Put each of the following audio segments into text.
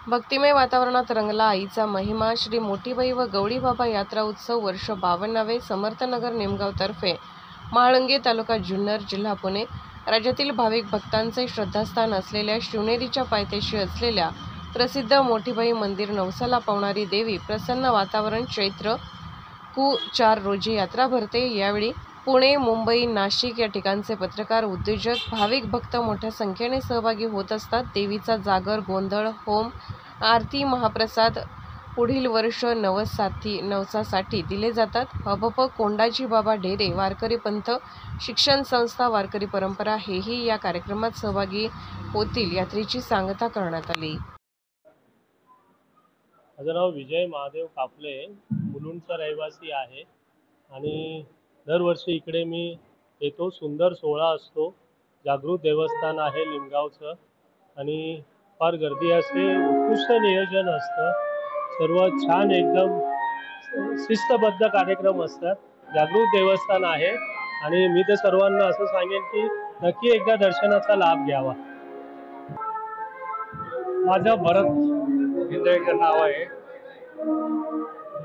भक्तिमय वातावरणात रंगला आईचा महिमा। श्री मोठीबाई व गवळीबाबा यात्रा उत्सव वर्ष 52वे समर्थनगर निमगाव तर्फे महाळंगे तालुका जुन्नर जिल्हा पुणे। राज्यातील भाविक भक्तांचे श्रद्धास्थान असलेल्या शिवनेरीच्या पायथ्याशी असलेल्या प्रसिद्ध मोठीबाई मंदिर नवसाला पावणारी देवी प्रसन्न वातावरण। चैत्र कु 4 रोजी यात्रा भरते। यावेळी पुणे, मुंबई, नाशिक या ठिकाणचे पत्रकार, उद्योजक, भाविक भक्त मोठ्या संख्येने सहभागी होत असतात। देवीचा जागर, गोंधळ, होम, आरती, महाप्रसाद पुढील वर्ष नवसासाठी दिले जातात। हबप, कोंडाजी बाबा डेरे, वारकरी पंथ शिक्षण संस्था, वारकरी परंपरा हेही या कार्यक्रमात सहभागी होतील। यात्रेची सांगता करण्यात आली। माझं नाव विजय महादेव काफले, मुलुंडचा रहिवासी आहे आणि दरवर्षी इकडे मी येतो। सुंदर सोहळा असतो। जागृत देवस्थान आहे निमगावचं आणि फार गर्दी असते। उत्कृष्ट नियोजन असतं। सर्व छान एकदम शिस्तबद्ध कार्यक्रम असतात। जागृत देवस्थान आहे आणि मी तर सर्वांना असं सांगेन की नक्की एकदा दर्शनाचा लाभ घ्यावा। माझं भरत इंद्रेकर नाव आहे।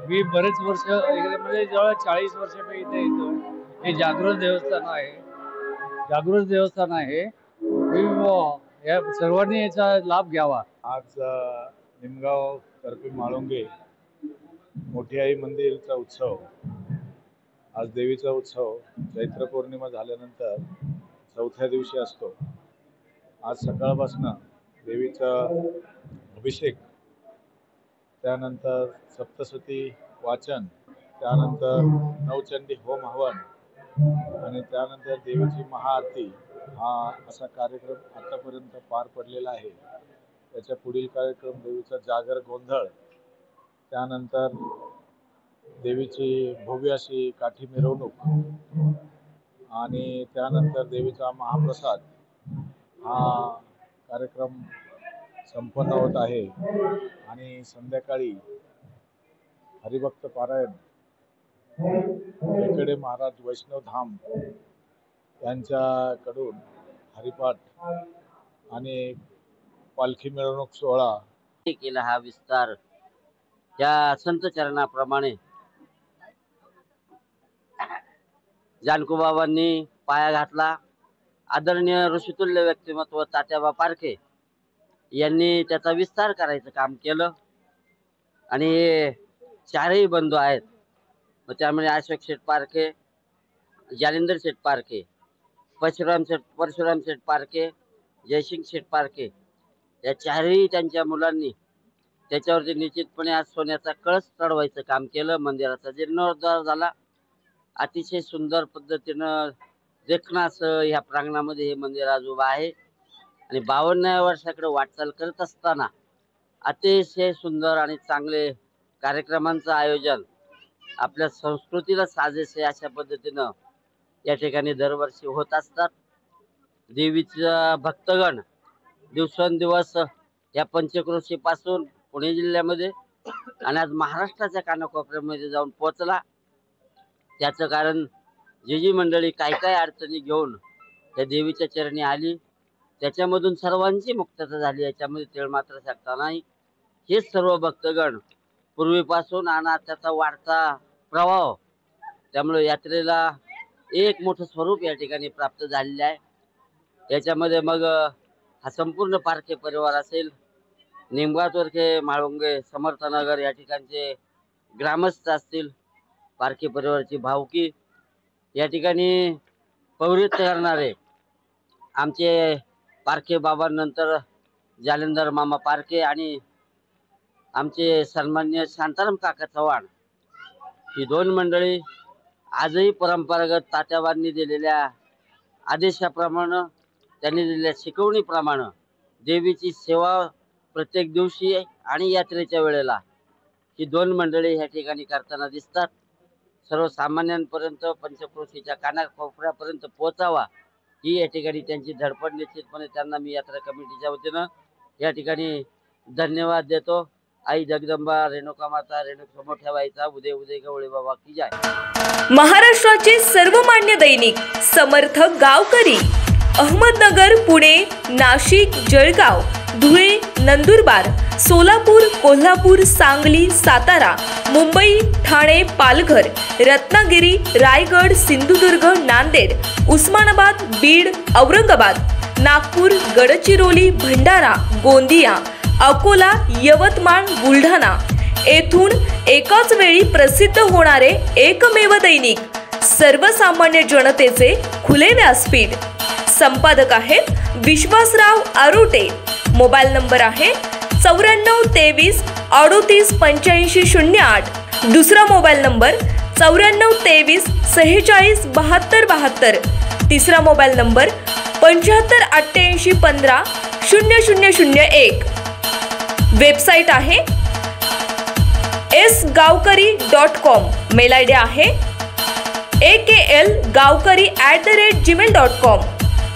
मी बरेच वर्ष इकडे म्हणजे जवळ 40 वर्षापासून इथे येतो। हे जागृत देवस्थान आहे। या सर्वांनी याचा लाभ घ्यावा। आज निमगाव तर्फे म्हाळुंगे मोठी आई मंदिरचा उत्सव, आज देवीचा उत्सव चैत्र पौर्णिमा झाल्यानंतर 4थ्या दिवशी असतो। आज सकाळपासून देवीचा अभिषेक, त्यानंतर सप्तशती वाचन, त्यानंतर नवचंडी होम हवन आणि त्यानंतर देवीची महाआरती हा असा कार्यक्रम आतापर्यंत पार पडलेला आहे। त्याच्या पुढील कार्यक्रम देवीचा जागर, गोंधळ, त्यानंतर देवीची भव्य अशी काठी मिरवणूक आणि त्यानंतर देवीचा महाप्रसाद हा कार्यक्रम संपन्न होत आहे आणि संध्याकाळी हरिभक्त पारायण, वेकडे महाराज वैष्णव धाम यांच्याकडून हरिपाठ आणि पालखी मिरवणूक सोहळा केला। हा विस्तार त्या संत चरणाप्रमाणे जानकोबाबांनी पाया घातला। आदरणीय ऋषितुल्य व्यक्तिमत्व तात्याबा पारखे यांनी त्याचा विस्तार करायचं काम केलं आणि हे चारही बंधू आहेत। मग त्यामुळे अशोक शेठ पारखे, जालिंदर शेठ पारखे, परशुराम शेठ पारखे, जयसिंग शेठ पारखे या चारही त्यांच्या मुलांनी त्याच्यावरती निश्चितपणे आज सोन्याचा कळस चढवायचं काम केलं। मंदिराचा जीर्णोद्धार झाला। अतिशय सुंदर पद्धतीनं देखणं असं ह्या प्रांगणामध्ये हे मंदिर आज उभं आहे आणि 52व्या वर्षाकडे वाटचाल करत असताना अतिशय सुंदर आणि चांगले कार्यक्रमांचं आयोजन, आपल्या संस्कृतीला साजेसे अशा पद्धतीनं या ठिकाणी दरवर्षी होत असतात। देवीचा भक्तगण दिवसेंदिवस या पंचक्रोशीपासून पुणे जिल्ह्यामध्ये आणि आज महाराष्ट्राच्या कानाकोपऱ्यामध्ये जाऊन पोहोचला। त्याचं कारण जी मंडळी काय अडचणी घेऊन त्या देवीच्या चरणी आली, त्याच्यामधून सर्वांची मुक्तता झाली, याच्यामध्ये तेळ मात्र शकता नाही। हे सर्व भक्तगण पूर्वीपासून आणि त्याचा वाढता प्रभाव, त्यामुळे यात्रेला एक मोठं स्वरूप या ठिकाणी प्राप्त झालेलं आहे। याच्यामध्ये मग हा संपूर्ण पारखे परिवार असेल, निमगाव तर्फे म्हाळुंगे, समर्थनगर या ठिकाणचे ग्रामस्थ असतील, पारखे परिवाराची भावकी, या ठिकाणी पौरोहित्य करणारे आमचे पारखे बाबांनंतर जालिंदर मामा पारखे आणि आमचे सन्माननीय शांताराम काका चव्हाण, ही 2 मंडळी आजही परंपरागत तात्याबांनी दिलेल्या आदेशाप्रमाणे, त्यांनी दिलेल्या शिकवणीप्रमाणे देवीची सेवा प्रत्येक दिवशी आणि यात्रेच्या वेळेला ही 2 मंडळी ह्या ठिकाणी करताना दिसतात। सर्वसामान्यांपर्यंत पंचक्रोशीच्या कानाकोपऱ्यापर्यंत पोहोचावा ही या ठिकाणी त्यांची धडपड। निश्चितपणे त्यांना मी यात्रा कमिटीच्या वतीनं या ठिकाणी धन्यवाद देतो। आई जगदंबा, रेणुका माता, रेणुका मोठ्या बाईचा उदय उदय गवळी बाबा की जय। महाराष्ट्राचे सर्वमान्य दैनिक समर्थ गावकरी, अहमदनगर, पुणे, नाशिक, जळगाव, धुळे, नंदुरबार सोलापूर, कोल्हापूर, सांगली, सातारा, मुंबई, ठाणे, पालघर, रत्नागिरी, रायगड, सिंधुदुर्ग, नांदेड, उस्मानाबाद, बीड, औरंगाबाद, नागपूर, गडचिरोली, भंडारा, गोंदिया, अकोला, यवतमाळ, बुलढाणा येथून एकाच वेळी प्रसिद्ध होणारे एकमेव दैनिक, सर्वसामान्य जनतेचे खुले व्यासपीठ. संपादक आहेत विश्वासराव आरोटे. मोबाईल नंबर आहे 9423 38 85 08. दुसरा मोबाईल नंबर 9423 46 72 72. तिसरा मोबाईल नंबर 75 88 15 0001. वेबसाईट आहे sgavkari.com. मेल आयडी आहे aklgavkari@gmail.com.